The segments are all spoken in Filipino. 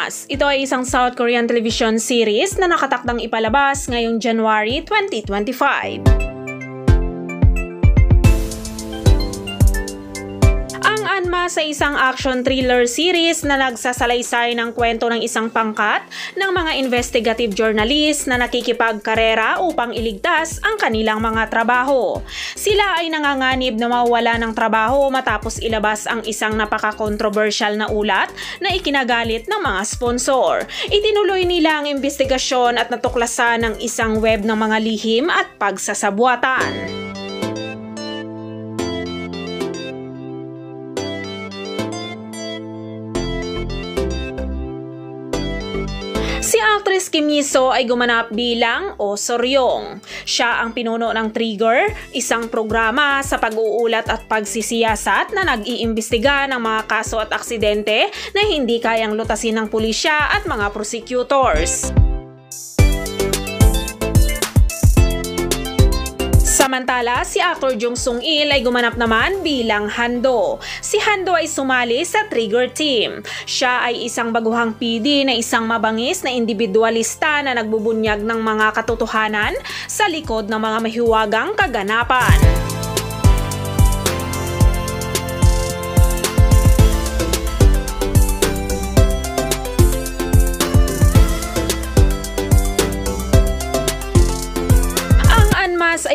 Unmasked. Ito ay isang South Korean television series na nakatakdang ipalabas ngayong January 2025. Unmasked ay isang action thriller series na nagsasalaysay ng kwento ng isang pangkat ng mga investigative journalist na nakikipagkarera upang iligtas ang kanilang mga trabaho. Sila ay nanganganib na mawala ng trabaho matapos ilabas ang isang napaka-controversial na ulat na ikinagalit ng mga sponsor. Itinuloy nila ang investigasyon at natuklasan ng isang web ng mga lihim at pagsasabwatan. Si actress Kim Yi-soo ay gumanap bilang Oh So-ryong. Siya ang pinuno ng Trigger, isang programa sa pag-uulat at pagsisiyasat na nag-iimbestiga ng mga kaso at aksidente na hindi kayang lutasin ng pulisya at mga prosecutors. Samantala, si actor Jung Sung-il ay gumanap naman bilang Han-do. Si Han-do ay sumali sa Trigger Team. Siya ay isang baguhang PD na isang mabangis na individualista na nagbubunyag ng mga katotohanan sa likod ng mga mahiwagang kaganapan.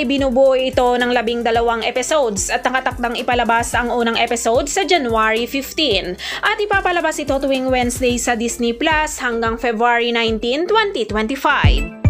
Ay binubuo ito ng 12 episodes at nakatakdang ipalabas ang unang episode sa January 15 at ipapalabas ito tuwing Wednesday sa Disney Plus hanggang February 19, 2025.